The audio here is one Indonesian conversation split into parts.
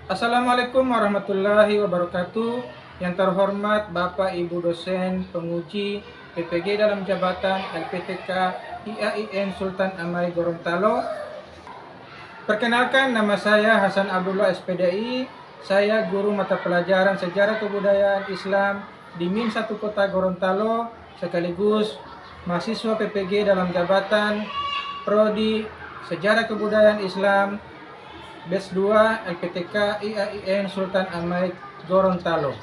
Assalamualaikum warahmatullahi wabarakatuh. Yang terhormat Bapak Ibu dosen penguji PPG dalam jabatan LPTK IAIN Sultan Amari Gorontalo. Perkenalkan, nama saya Hasan Abdullah SPDI. Saya guru mata pelajaran Sejarah Kebudayaan Islam di MIN 1 Kota Gorontalo, sekaligus mahasiswa PPG dalam jabatan Prodi Sejarah Kebudayaan Islam Batch 2 LPTK IAIN Sultan Amari Gorontalo.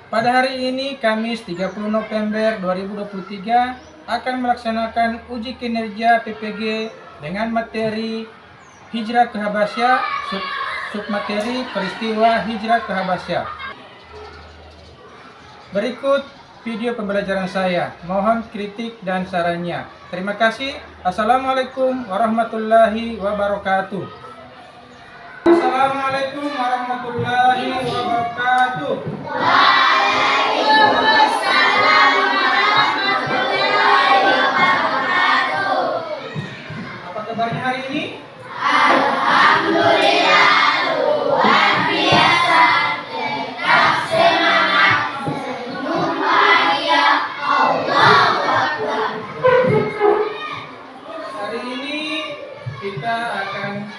Pada hari ini Kamis 30 November 2023 akan melaksanakan uji kinerja PPG dengan materi Hijrah ke Habasyah, submateri peristiwa Hijrah ke Habasyah. Berikut video pembelajaran saya. Mohon kritik dan sarannya. Terima kasih. Assalamualaikum warahmatullahi wabarakatuh. Assalamualaikum warahmatullahi wabarakatuh. Waalaikumsalam warahmatullahi wabarakatuh. Apa kabarnya hari ini? Alhamdulillah, luar biasa. Tetap semangat, senyum bahagia. Allahu Akbar. Hari ini kita akan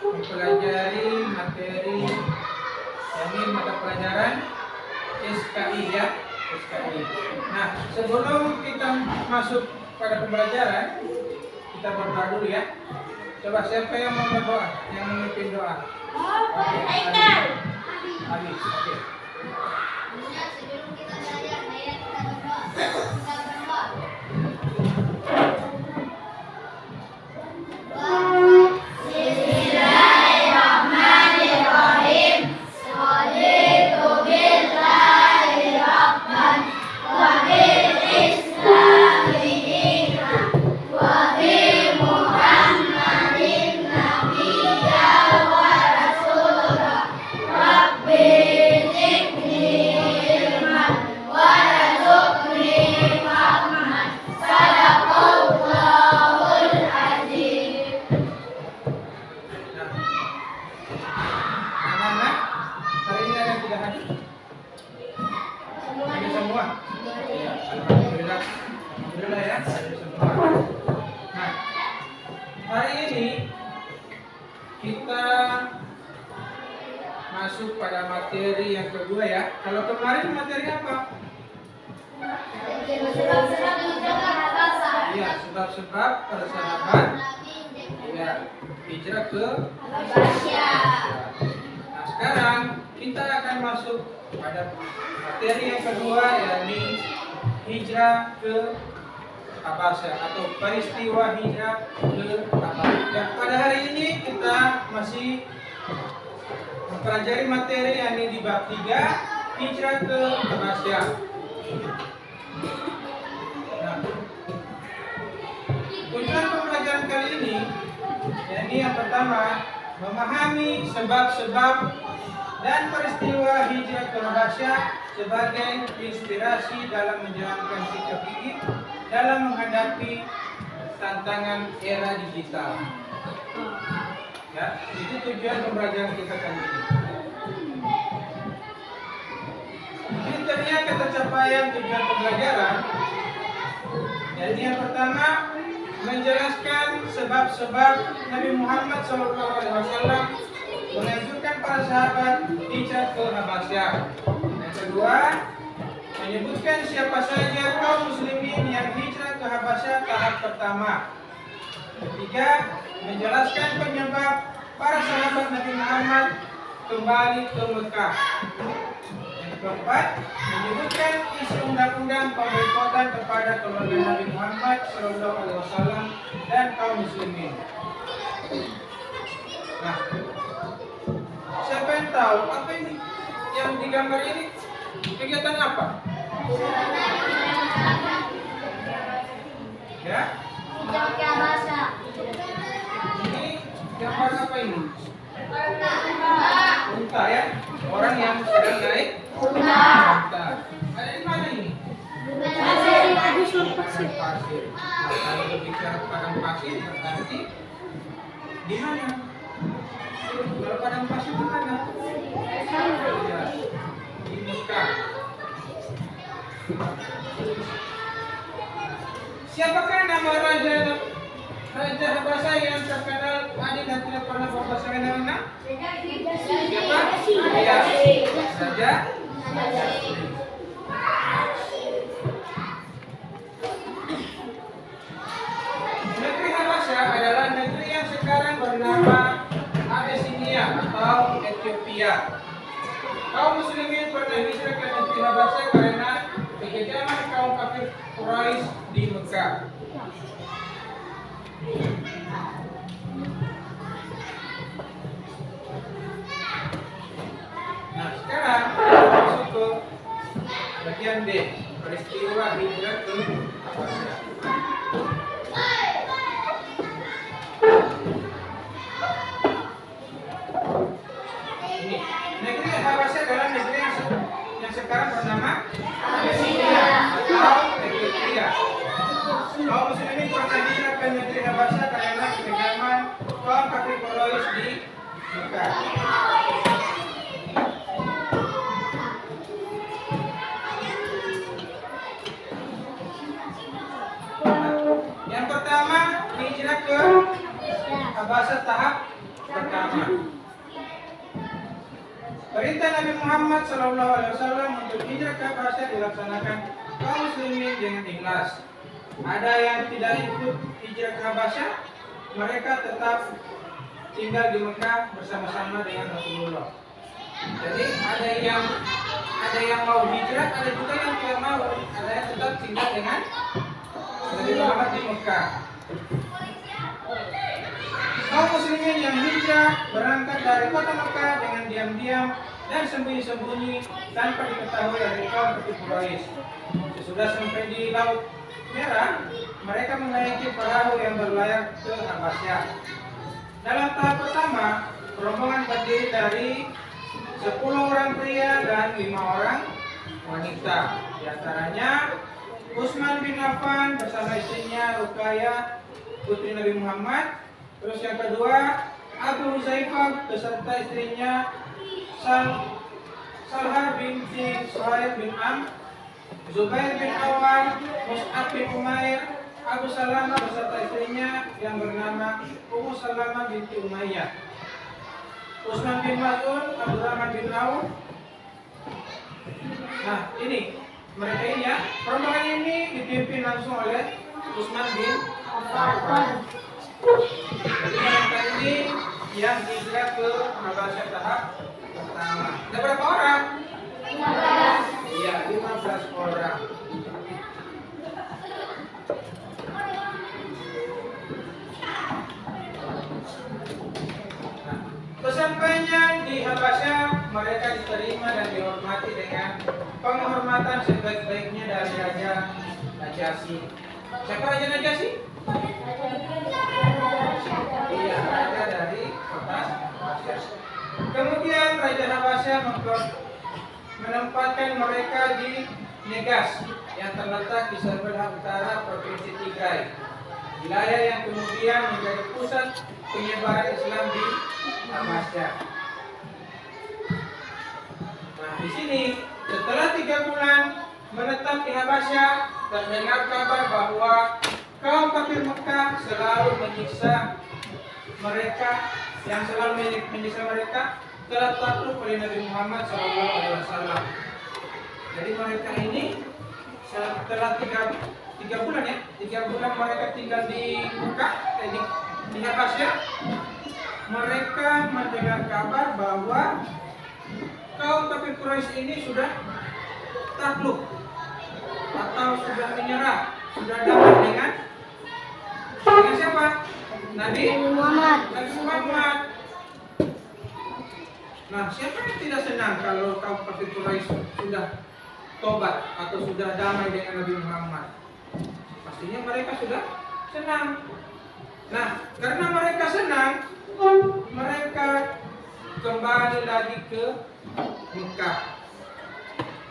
mempelajari materi yakni mata pelajaran SKI ya, SKI. Nah, sebelum kita masuk pada pembelajaran, kita berdoa dulu ya. Coba siapa yang mau berdoa, yang memimpin doa? Ali. Oke. Sebelum kita belajar, mari kita berdoa. Bismillahirrahmanirrahim. Sholitu billahi rabban wa bil islami dinan wa bi Muhammadin nabiyya wa rasula. Rabbi zidni ilman warzuqni fahman. Sadaqallahul azim. Anak-anak, hari ini ada yang tidak hadir? Hadir semua? Iya, alhamdulillah. Alhamdulillah ya, hadir semua. Nah, hari ini kita masuk pada materi yang kedua ya. Kalau kemarin materi apa? Sebab-sebab menjaga bahasa. Iya, sebab-sebab persahabatan ya, hijrah ke Habasyah. Nah, sekarang kita akan masuk pada materi yang kedua, yakni hijrah ke Habasyah atau peristiwa hijrah ke Habasyah. Dan pada hari ini kita masih mempelajari materi yakni di bab 3, hijrah ke Habasyah. Nah, tujuan pembelajaran kali ini yakni yang pertama, memahami sebab-sebab dan peristiwa hijrah ke Habasyah sebagai inspirasi dalam menjalankan sikap gigih dalam menghadapi tantangan era digital. Ya, itu tujuan pembelajaran kita kali ini. Kriteria kata capaian tujuan pembelajaran. Jadi yang pertama, menjelaskan sebab-sebab Nabi Muhammad SAW mengajukan para sahabat hijrah ke Habasyah. Yang kedua, menyebutkan siapa saja kaum muslimin yang hijrah ke Habasyah tahap pertama. Ketiga, menjelaskan penyebab para sahabat Nabi Muhammad kembali ke Mekah. Yang keempat, menyebutkan isi undang-undang pemboikotan kepada keluarga Nabi Muhammad SAW dan kaum muslimin. Nah, siapa yang tahu apa ini yang digambar ini? Kegiatan apa? Ya? Menjaga bahasa. Ini gambar apa ini? Unta ya? Orang yang sedang naik unta. Ada di mana ini? Padang pasir. Nah, kalau berbicara padang pasir berarti di mana? Di Kalau padang pasir di mana? Ya, di Mekah. Siapakah nama Raja Habasha yang terkenal adil dan tidak pernah berbahasa anak? Siapa? Ya, Raja. Negeri Habasha adalah negeri yang sekarang bernama Abyssinia atau Ethiopia. Kaum muslimin pernah hijrah ke negeri Habasha karena kekejaman kaum kafir Quraisy di Mekah. Nah, sekarang kita masuk ke bagian D, peristiwa hijrah ke Habasha. Ini, negeri Habasha adalah negeri yang sekarang bernama Abyssinia atau Ethiopia. Kaum muslimin pernah hijrah ke negeri Habasha karena kekejaman kaum kafir Quraisy di Mekah. Yang pertama, hijrah ke Habasha tahap pertama. Perintah Nabi Muhammad SAW untuk hijrah ke Habasha dilaksanakan kaum muslimin dengan ikhlas. Ada yang tidak ikut hijrah ke Habasha, mereka tetap tinggal di Mekah bersama-sama dengan Rasulullah. Jadi ada yang mau hijrah, ada juga yang tidak mau. Ada yang tetap tinggal dengan Nabi Muhammad di Mekah. Kaum muslimin yang hijrah berangkat dari kota Mekah dengan diam-diam dan sembunyi-sembunyi tanpa diketahui oleh kaum kafir Quraisy. Sesudah sampai di Laut Merah, mereka menaiki perahu yang berlayar ke Habasha. Dalam tahap pertama, rombongan terdiri dari 10 orang pria dan 5 orang wanita. Di antaranya Utsman bin Affan bersama istrinya Ruqayyah putri Nabi Muhammad. Terus yang kedua, Abu Huzaifah beserta istrinya Salhah binti Suhaib bin Amr, Zubair bin Awam, Mus'ab bin Umair, Abu Salamah beserta istrinya yang bernama Ummu Salamah binti Umayyah, Utsman bin Mas'ud, Abdurrahman bin Auf. Nah, ini mereka ini ya. Rombongan ini dipimpin langsung oleh Utsman bin Affan. Jadi mereka ini yang hijrah ke Habasha tahap pertama. Ada berapa orang? 15. Iya, 15 orang. Nah, sesampainya di Habasha, mereka diterima dan dihormati dengan penghormatan sebaik-baiknya dari Raja Najasyi. Siapa Raja Najasyi? Iya, raja dari kota Habasha. Kemudian Raja Habasha menempatkan mereka di Negas yang terletak di sebelah utara provinsi Tigray, wilayah yang kemudian menjadi pusat penyebaran Islam di Habasha. Nah, di sini setelah 3 bulan menetap di Habasha, terdengar kabar bahwa kaum kafir Mekah selalu menyiksa mereka, telah takluk oleh Nabi Muhammad SAW. Jadi mereka ini setelah 3 bulan ya, 3 bulan mereka tinggal di Mekah, di Habasha, mereka mendengar kabar bahwa kaum kafir Quraisy ini sudah takluk atau sudah menyerah, sudah damai dengan siapa? Nabi Muhammad. Nah, siapa yang tidak senang kalau kaum kafir Quraisy sudah tobat atau sudah damai dengan Nabi Muhammad? Pastinya mereka sudah senang. Nah, karena mereka senang, mereka kembali lagi ke Mekah.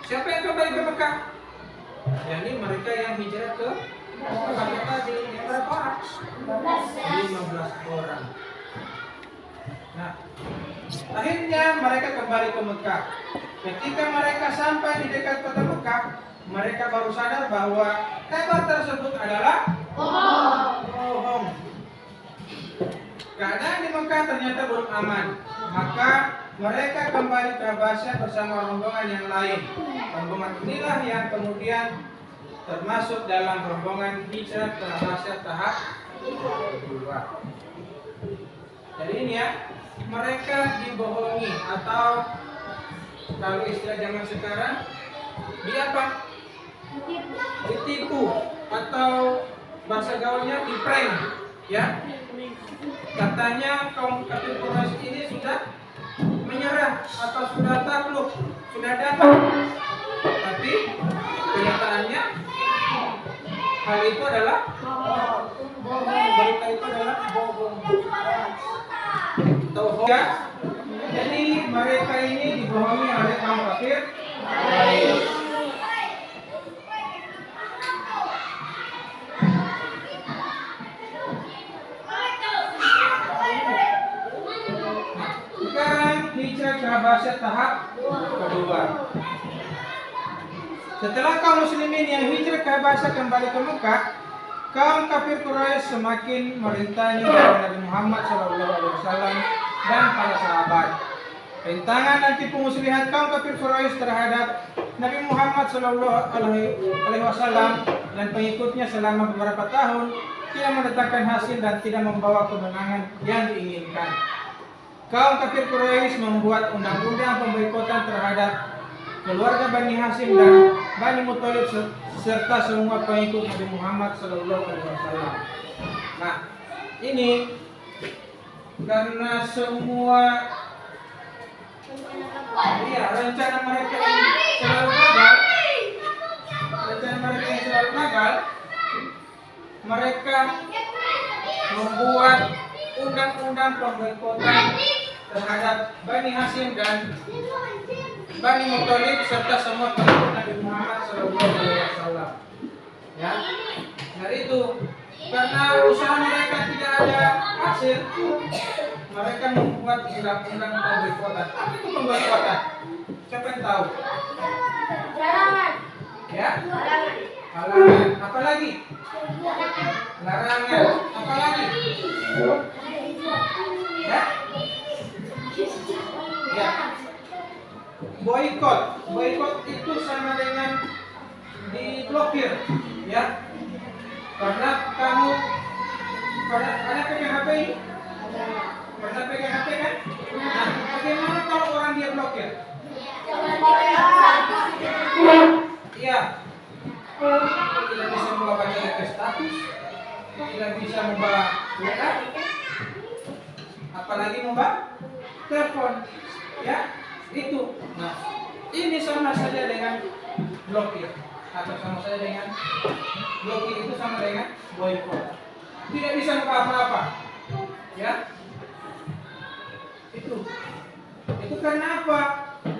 Siapa yang kembali ke Mekah? Yani mereka yang hijrah ke Mekah tadi. Berapa orang? 15 orang. Nah, akhirnya mereka kembali ke Mekah. Ketika mereka sampai di dekat kota Mekah, mereka baru sadar bahwa kabar tersebut adalah bohong. Keadaan di Mekah ternyata belum aman. Maka mereka kembali ke Habasyah bersama rombongan yang lain. Rombongan inilah yang kemudian termasuk dalam rombongan hijrah ke Habasyah tahap kedua. Jadi ini ya, mereka dibohongi atau kalau istilah zaman sekarang ditipu atau bahasa gaulnya di-prank ya. Katanya kaum kafir Quraisy ini sudah menyerah atau sudah takluk, sudah damai. Tapi kenyataannya hal itu adalah bohong. Berita itu adalah bohong. Ya. Jadi mereka ini dibohongi oleh kaum kafir. Sekarang hijrah ke Habasyah tahap kedua. Setelah kaum muslimin yang hijrah ke Habasyah kembali ke Mekah, kaum kafir Quraisy semakin merintangi Nabi Muhammad SAW dan para sahabat. Rintangan dan tipu muslihat kaum kafir Quraisy terhadap Nabi Muhammad SAW dan pengikutnya selama beberapa tahun tidak mendatangkan hasil dan tidak membawa kemenangan yang diinginkan. Kaum kafir Quraisy membuat undang-undang pemboikotan terhadap keluarga Bani Hashim dan Bani Muthalib serta semua pengikut Nabi Muhammad SAW. Nah, ini karena semua rencana mereka ini selalu gagal, mereka membuat undang-undang pemboikotan terhadap Bani Hashim dan Bani Muthalib serta semua pengikut Nabi Muhammad SAW. Ya, dari itu karena usaha mereka tidak ada hasil, mereka membuat undang-undang pemboikotan. Apa itu pemboikotan? Siapa yang tahu? Larangan. Ya? Larangan. Apa lagi? Larangan. Apa lagi? Ya? Ya. Boikot. Boikot itu sama dengan diblokir, ya. Karena kamu pada pegang HP ini? Pernah pegang HP kan? Nah, bagaimana kalau orang dia blokir? Iya. Tidak bisa membaca ke status, tidak bisa membaca WA, apalagi membaca telepon, ya itu. Nah, ini sama saja dengan blokir atau sama saja dengan blokir itu sama dengan boikot. Tidak bisa membaca apa-apa, ya. Itu karena apa?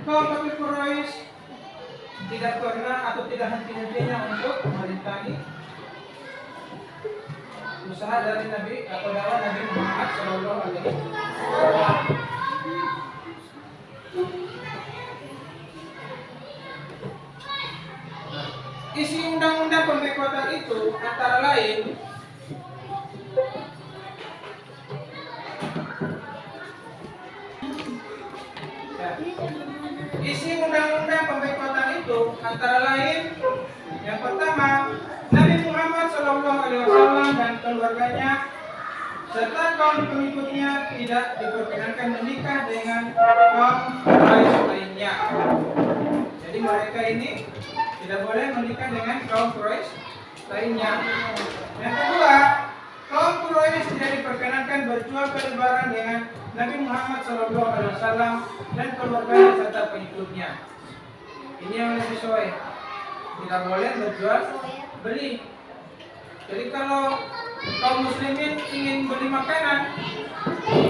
Kaum kafir Quraisy tidak pernah atau tidak henti-hentinya untuk merintangi usaha dari Nabi atau dakwah Nabi Muhammad SAW. Isi undang-undang pemboikotan itu antara lain yang pertama, Nabi Muhammad SAW dan keluarganya serta kaum pengikutnya tidak diperkenankan menikah dengan kaum Quraisy lainnya. Jadi mereka ini tidak boleh menikah dengan kaum Quraisy lainnya. Yang kedua, kaum Quraisy tidak diperkenankan berjual kelebaran dengan Nabi Muhammad SAW dan keluarganya serta pengikutnya. Ini yang lebih sesuai. Tidak boleh berjual beli. Jadi kalau kaum muslimin ingin beli makanan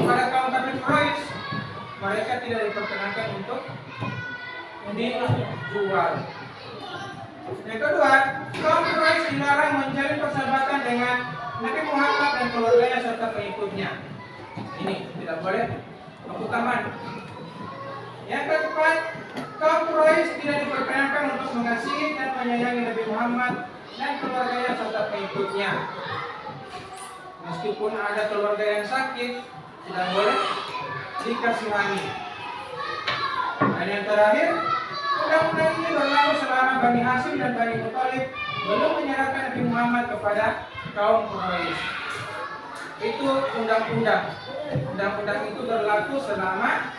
pada kaum kafir Quraisy, mereka tidak diperkenankan untuk dijual. Yang kedua, kaum Quraisy dilarang menjalin persahabatan dengan Nabi Muhammad dan keluarganya serta pengikutnya. Ini tidak boleh Taman. Yang keempat, kaum Quraisy tidak diperkenankan untuk mengasihi dan menyayangi Nabi Muhammad dan keluarganya serta pengikutnya. Meskipun ada keluarga yang sakit, tidak boleh dikasihani. Dan yang terakhir, undang-undang ini berlaku selama Bani Hashim dan Bani Muthalib belum menyerahkan Nabi Muhammad kepada kaum Quraisy. Itu undang-undang. Undang-undang itu berlaku selama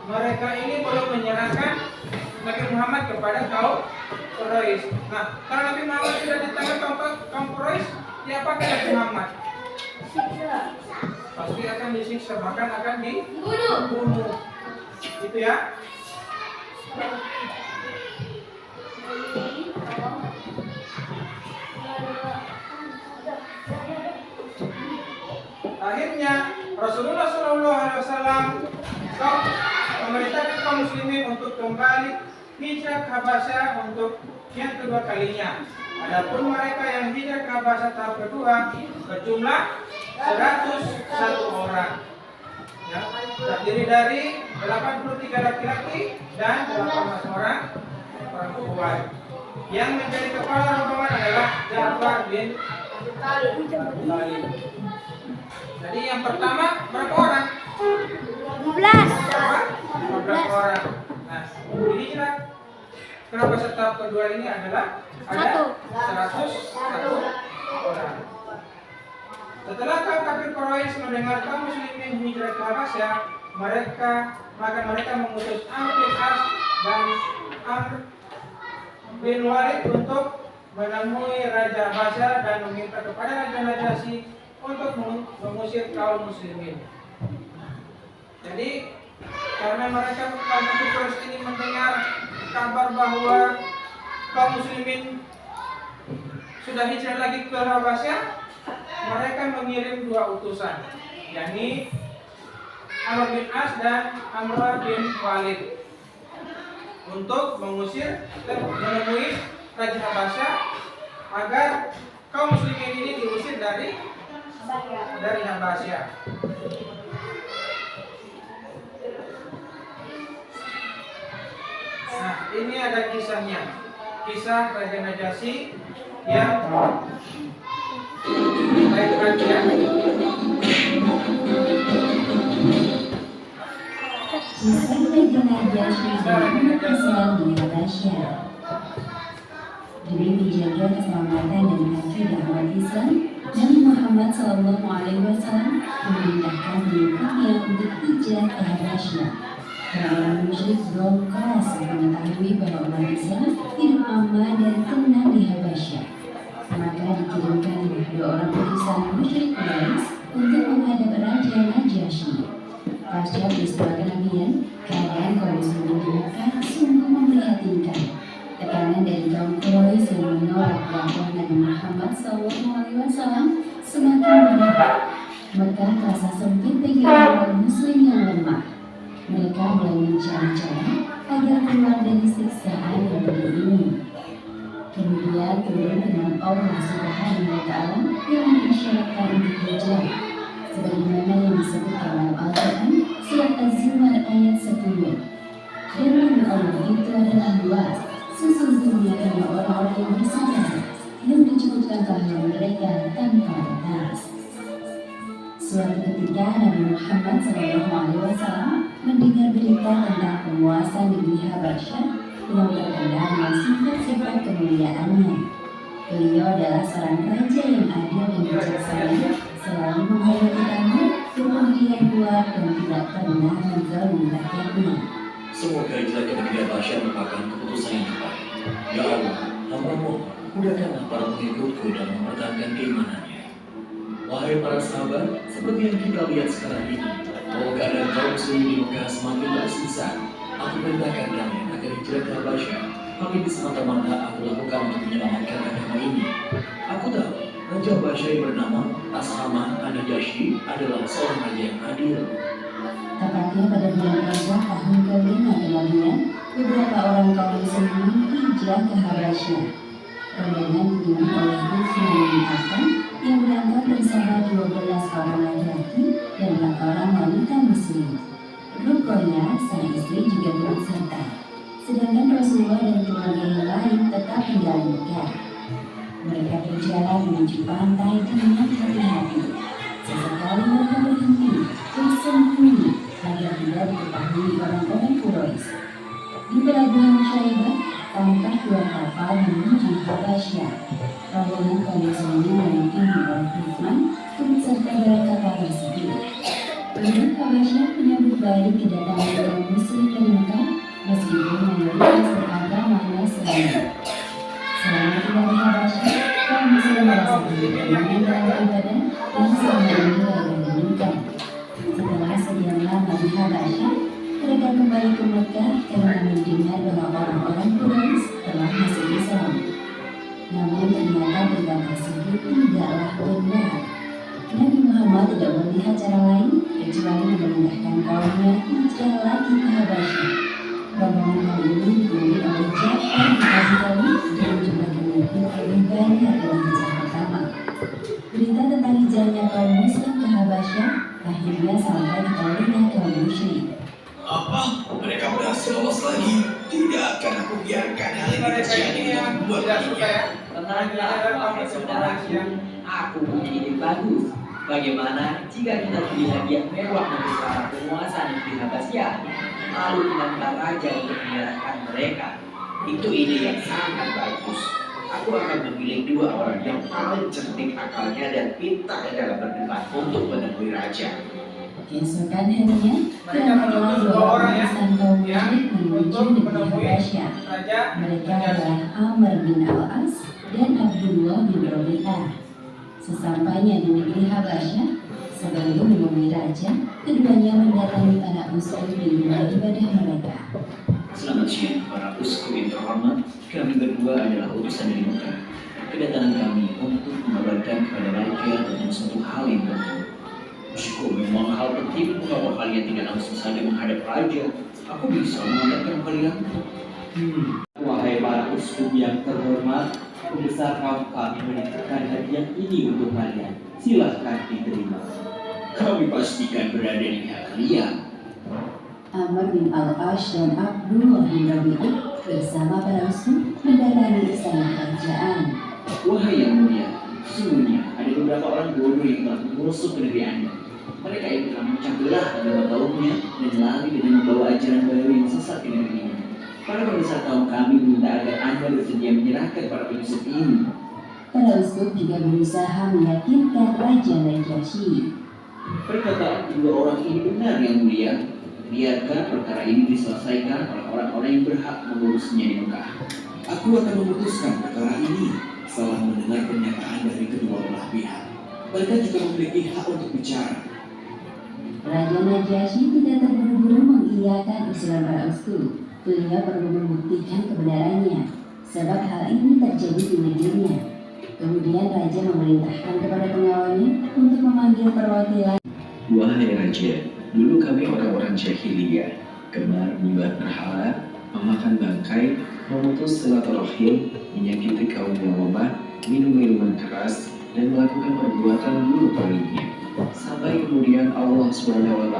mereka ini belum menyerahkan Nabi Muhammad kepada kaum Quraisy. Nah, kalau Nabi Muhammad sudah di tangan kaum Quraisy, diapakan Nabi Muhammad? Pasti akan disiksa, bahkan akan dibunuh. Itu ya. Akhirnya Rasulullah SAW memerintahkan kaum muslimin untuk kembali hijrah ke Habasyah untuk yang kedua kalinya. Adapun mereka yang hijrah ke Habasyah tahap kedua berjumlah 101 orang. Ya, terdiri dari 83 laki-laki dan 18 orang perempuan. Yang menjadi kepala rombongan adalah Ja'far bin Abi Thalib. Jadi yang pertama berapa orang? 15 orang. Nah, hijrah kenapa tahap kedua ini adalah ada 101 orang. Setelah kaum kafir Quraisy mendengar kaum muslimin hijrah ke Habasyah, maka mereka mengutus Amr bin As dan Amr bin Walid untuk menemui Raja Habasyah dan meminta kepada Raja Najasyi untuk mengusir kaum muslimin. Jadi karena mereka kaum kafir Quraisy ini mendengar kabar bahwa kaum muslimin sudah hijrah lagi ke Habasyah, mereka mengirim 2 utusan, yakni Amr bin As dan Amr bin Walid untuk mengusir dan menemui Raja Habasyah agar kaum muslimin ini diusir dari Habasyah. Nah, ini ada kisahnya. Kisah Raja Najasyi yang baik perhatian. Kisah Raja Najasyi dan Islam di Habasyah. Demi menjaga keselamatan dan akidah umat Islam, Nabi Muhammad SAW memerintahkan pengikutnya untuk hijrah ke Habasyah. Orang-orang musyrik belum keras mengetahui bahwa umat Islam hidup aman dan tenang di Habasyah. Maka dikirimkanlah 2 orang utusan musyrik Quraisy untuk menghadap Raja Najasyi. Pasca peristiwa kenabian, keadaan kaum muslimin di Mekah sungguh memprihatinkan. Tekanan dari kaum Quraisy yang menolak dakwah Nabi Muhammad SAW semakin berat. Mekah terasa sempit bagi orang muslim yang lemah. Mereka mulai mencari cara agar keluar dari siksaan yang pedih ini. Kemudian turun dengan Allah Subhanahu wa Ta'ala yang mengisyaratkan untuk hijrah, sebagaimana yang disebutkan dalam Al-Quran surat Az-Zumar ayat 10. Firman Allah itu adalah luas, sesungguhnya karena orang-orang yang bersabar yang dicukupkan pahala mereka tanpa batas. Suatu ketika Nabi Muhammad SAW mendengar berita tentang penguasa negeri Habasyah yang terkenal dengan sifat-sifat kemuliaannya. Beliau adalah seorang raja yang adil dan bijaksana, selalu menghormati tamu, berpemikiran kuat dan tidak pernah menzalimi rakyatnya. Semoga hijrah ke negeri Habasyah merupakan keputusan yang tepat. Ya Allah, hamba-Mu, mudahkanlah para pengikutku dan mempertahankan keimanannya. Wahai para sahabat, seperti yang kita lihat sekarang ini, bahwa keadaan kaum muslimin di Mekah semakin tersisa. Aku perintahkan kalian agar hijrah ke Habasyah. Hal ini semata-mata aku lakukan untuk menyelamatkan agama ini. Aku tahu Raja Habasyah yang bernama Ashama An-Najasyi adalah seorang raja yang adil. Tepatnya pada bulan Rajab tahun ke-5 kenabian, beberapa orang kaum muslimin hijrah ke Habasyah. Rombongan dipimpin oleh Utsman bin Affan yang berangkat bersama 12 orang laki-laki dan 4 orang wanita muslim. Korea, sang istri juga turut serta. Sedangkan Rasulullah dan keluarga yang lain tetap tinggal di Mekah. Mereka berjalan menuju pantai dengan hati-hati. Sesekali mereka berhenti, bersembunyi agar tidak diketahui orang-orang Quraisy. Di pelabuhan Syaibah, tampak dua kapal menuju Habasyah. Rombongan kaum muslimin yang dipimpin oleh Utsman turut serta dalam kapal tersebut. Penduduk Habasyah menyambut baik kedatangan kaum muslim ke Mekah meskipun mayoritas beragama Nasrani. Selama tinggal di Habasyah, kaum muslim merasa kenyamanan dalam ibadah dan selama ini mereka diinginkan. Setelah sekian lama di Habasyah, mereka kembali ke Mekah karena mendengar bahwa orang-orang Quraisy telah masuk Islam. Namun ternyata berita tersebut tidaklah benar. Nabi Muhammad tidak melihat cara lain kecuali memerintahkan kaumnya hijrah lagi ke Habasyah. Rombongan kali ini dipimpin oleh Ja'far bin Abi Thalib dengan jumlah pengikut lebih banyak dari hijrah pertama. Berita tentang hijrahnya kaum Muslim ke Habasyah akhirnya sampai ke telinga kaum musyrik. Apa? Mereka berhasil lolos lagi? Tidak akan aku biarkan hal ini terjadi dengan buat Tenanglah, wahai saudaraku, aku punya ide bagus. Bagaimana jika kita beli hadiah mewah untuk para penguasa negeri Habasyah, lalu kita minta raja untuk menyerahkan mereka? Itu ide yang sangat bagus. Aku akan memilih dua orang yang paling cerdik akalnya dan pintar dalam berdebat untuk menemui raja. Keesokan harinya, berangkatlah dua orang utusan kaum musyrik menuju negeri Habasyah. Mereka adalah Amr bin Al-As dan Abdullah bin Rabi'ah. Sesampainya di negeri Habasyah, sebelum menemui raja, keduanya mendatangi para uskup di rumah ibadah mereka. Selamat siang para uskup yang terhormat. Kami berdua adalah utusan dari Mekah. Kedatangan kami untuk mengabarkan kepada raja tentang suatu hal yang penting. Jika memang hal penting, mengapa kalian tidak langsung saja menghadap raja? Aku bisa mengantarkan kalian. Wahai para uskup yang terhormat, pembesar kaum kami menitipkan hadiah ini untuk kalian. Silahkan diterima. Kami pastikan berada di pihak kalian. Amr bin Al-As dan Abdullah bin Rabi'ah bersama para uskup mendatangi istana kerajaan. Wahai yang mulia, sesungguhnya ada beberapa orang bodoh yang telah mengusuk ke negeri Anda. Mereka yang telah memecah belah agama kaumnya dan lari dengan membawa ajaran baru yang sesat ke negeri ini. Para pembesar kaum kami meminta agar Anda bersedia menyerahkan para penyusup ini. Para uskup juga berusaha meyakinkan Raja Najasyi. Perkataan kedua orang ini benar yang mulia. Biarkan perkara ini diselesaikan oleh orang-orang yang berhak mengurusnya di Mekah. Aku akan memutuskan perkara ini setelah mendengar pernyataan dari kedua belah pihak. Mereka juga memiliki hak untuk bicara. Raja Najasyi tidak terburu-buru mengiyakan usulan para uskup. Beliau perlu membuktikan kebenarannya, sebab hal ini terjadi di negerinya. Kemudian Raja memerintahkan kepada pengawalnya untuk memanggil perwakilan. Wahai Raja, dulu kami orang-orang jahiliyah, gemar menyembah berhala, memakan bangkai, memutus silaturahim, menyakiti kaum yang lemah, minum minuman keras, dan melakukan perbuatan buruk lainnya. Sampai kemudian Allah SWT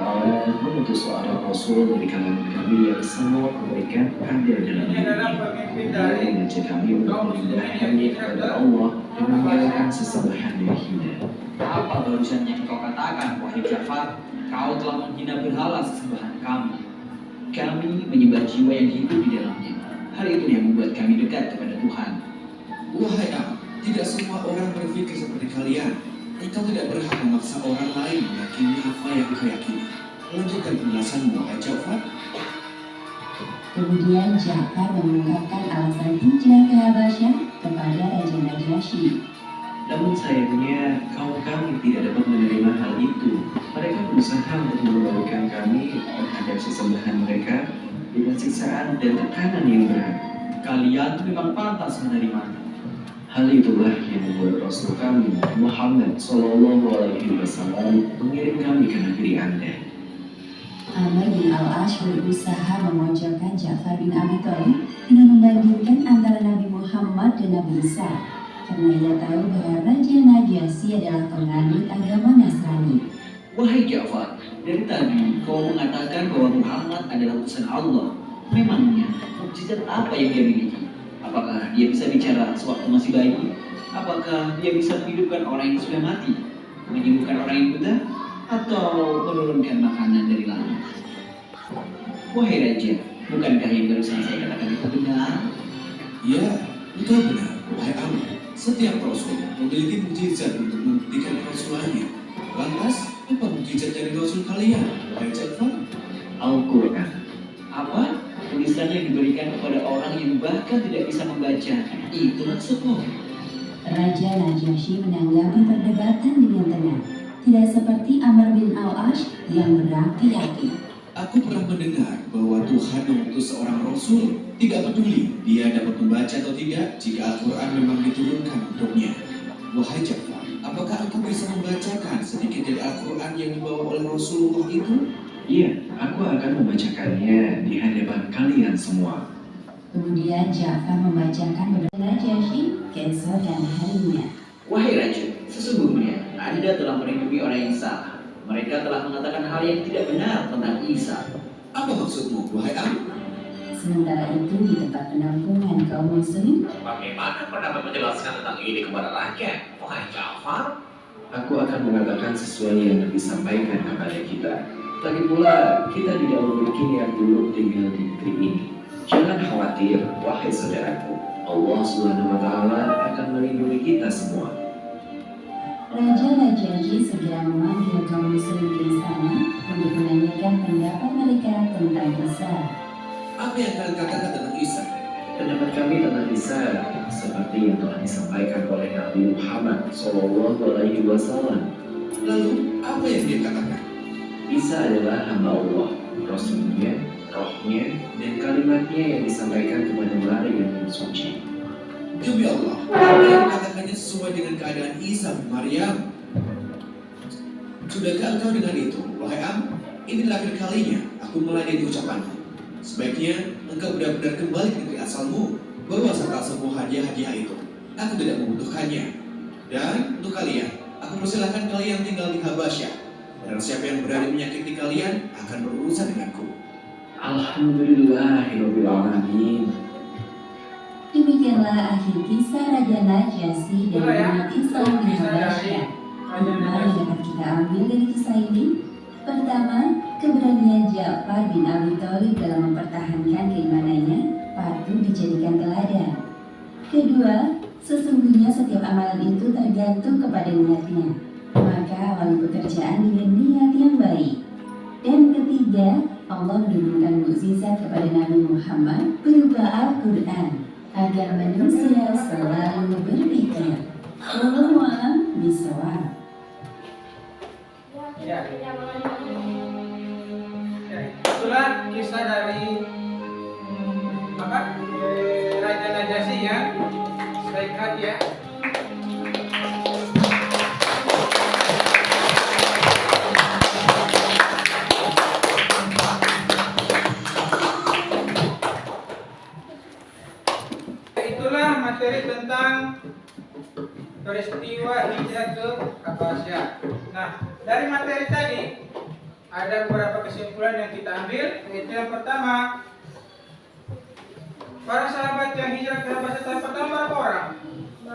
mengutus seorang Rasul dari kalangan kami yang semua memberikan adil dalam hidupnya. Dia mengajak kami untuk menyembah hanya kepada Allah dan meninggalkan sesembahan yang hina. Apa barusan yang kau katakan, wahai Ja'far? Kau telah menghina berhala sesembahan kami. Kami menyembah jiwa yang hidup di dalamnya. Hal itu yang membuat kami dekat kepada Tuhan. Wahai Am, tidak semua orang berpikir seperti kalian. Engkau tidak berhak memaksa orang lain meyakini apa yang kau yakini. Lanjutkan penjelasanmu, wahai Ja'far. Kemudian Ja'far mengungkapkan alasan hijrah ke Habasyah kepada Raja Najasyi. Namun sayangnya, kaum kami tidak dapat menerima hal itu. Mereka berusaha untuk mengembalikan kami terhadap sesembahan mereka dengan siksaan dan tekanan yang berat. Kalian memang pantas menerimanya. Hal itulah yang membuat Rasul kami, Muhammad SAW, mengirim kami ke negeri Anda. Amr bin Al-As berusaha memojokkan Ja'far bin Abi Thalib dengan membandingkan antara Nabi Muhammad dan Nabi Isa, karena ia tahu bahwa Raja Najasyi adalah penganut agama Nasrani. Wahai Ja'far, Dari tadi kau mengatakan bahwa Muhammad adalah utusan Allah. Memangnya mukjizat apa yang dia miliki? Apakah dia bisa bicara sewaktu masih bayi? Apakah dia bisa menghidupkan orang yang sudah mati? Menyembuhkan orang yang buta? Atau menurunkan makanan dari langit? Wahai Raja, bukankah yang barusan saya katakan itu benar? Ya, itu benar, wahai Amr. Setiap Rasul memiliki mukjizat untuk membuktikan kerasulannya. Lantas, apa mukjizat dari Rasul kalian, wahai Ja'far? Al-Quran. Apa? Tulisan yang diberikan kepada orang yang bahkan tidak bisa membaca. Itu maksudmu? Raja Najasyi menanggapi perdebatan dengan tenang, tidak seperti Amr bin Al-Ash yang berapi-api. Aku pernah mendengar bahwa Tuhan mengutus seorang Rasul. Tidak peduli dia dapat membaca atau tidak jika Al-Quran memang diturunkan untuknya. Wahai Ja'far, apakah engkau bisa membacakan sedikit dari Al-Quran yang dibawa oleh Rasulullah itu? Iya, aku akan membacakannya di hadapan kalian semua. Kemudian Ja'far membacakan beberapa Najasyi keesokan harinya. Wahai Raja, sesungguhnya Anda telah melindungi orang yang salah. Mereka telah mengatakan hal yang tidak benar tentang Isa. Apa maksudmu, wahai Amr? Sementara itu di tempat penampungan kaum muslim, Bagaimana kau dapat menjelaskan tentang ini kepada rakyat, wahai Ja'far? Aku akan mengatakan sesuai yang disampaikan kepada kita. Lagi pula, kita tidak memiliki niat buruk tinggal di negeri ini. Jangan khawatir, wahai saudaraku. Allah SWT akan melindungi kita semua. Raja Najasyi segera memanggil kaum muslim ke istana untuk menanyakan pendapat mereka tentang Isa. Apa yang kalian katakan tentang Isa? Pendapat kami tentang Isa seperti yang telah disampaikan oleh Nabi Muhammad SAW. Lalu, apa yang dia katakan? Isa adalah hamba Allah, Rasulnya, rohnya, dan kalimatnya yang disampaikan kepada Maryam yang suci. Demi Allah, apa yang dikatakannya sesuai dengan keadaan Isa bin Maryam. Sudahkah engkau dengan itu, wahai Amr? Ini terakhir kalinya aku meladeni ucapanku. Sebaiknya engkau benar-benar kembali ke negeri asalmu, bawa serta semua hadiah-hadiah itu. Aku tidak membutuhkannya. Dan untuk kalian, aku persilahkan kalian tinggal di Habasyah. Dan siapa yang berani menyakiti kalian akan berurusan denganku. Alhamdulillahirrahmanirrahim. Demikianlah akhir kisah Raja Najasyi dan umat Islam di Habasyah. Hikmah yang dapat kita ambil dari kisah ini: pertama, keberanian Ja'far bin Abi Thalib dalam mempertahankan keimanannya patut dijadikan teladan. Kedua, sesungguhnya setiap amalan itu tergantung kepada niatnya, maka awali pekerjaan dengan niat yang baik. Dan ketiga, Allah menurunkan mukjizat kepada Nabi Muhammad berupa Al-Quran agar manusia selalu berpikir. Wallahu a'lam bishawab. Ya, itulah kisah dari Raja Najasyi ya. Baik hati ya. Itulah materi tentang peristiwa hijrah ke Habasyah. Nah, dari materi tadi ada beberapa kesimpulan yang kita ambil, yaitu yang pertama, para sahabat yang hijrah ke Habasyah tahap pertama berapa orang? 12.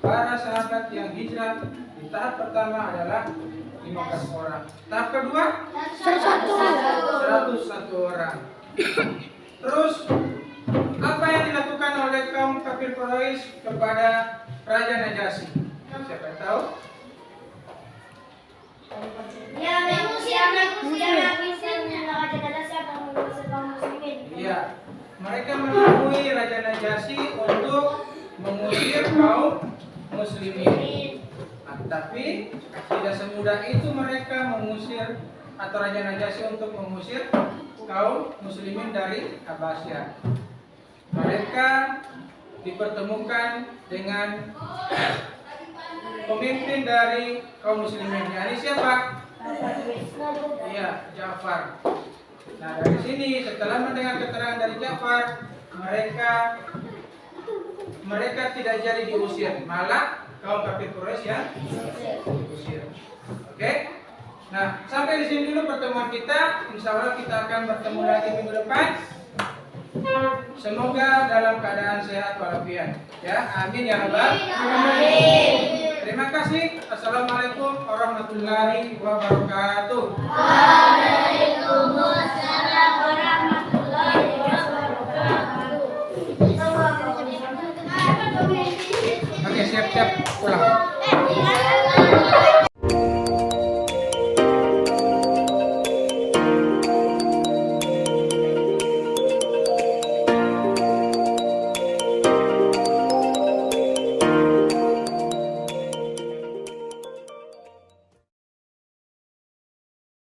Para sahabat yang hijrah di tahap pertama adalah 15 orang. Tahap kedua 101 orang. Terus apa yang dilakukan oleh kaum kafir Quraisy kepada Raja Najasyi? Siapa yang tahu? Ya, mengusir kaum muslimin. Iya, mereka menemui Raja Najasyi untuk mengusir kaum muslimin. Nah, tapi tidak semudah itu mereka mengusir atau Raja Najasyi untuk mengusir kaum muslimin dari Habasyah. Mereka dipertemukan dengan pemimpin dari kaum muslimin. Ini siapa? Iya, Ja'far. Nah, dari sini setelah mendengar keterangan dari Ja'far, mereka tidak jadi diusir, malah kaum kafir Quraisy yang diusir. Oke? Nah, sampai di sini dulu pertemuan kita. Insya Allah kita akan bertemu lagi minggu depan. Semoga dalam keadaan sehat walafiat. Ya, amin ya rabbal alamin. Terima kasih. Assalamualaikum warahmatullahi wabarakatuh. Waalaikumsalam warahmatullahi wabarakatuh. Oke, siap-siap pulang.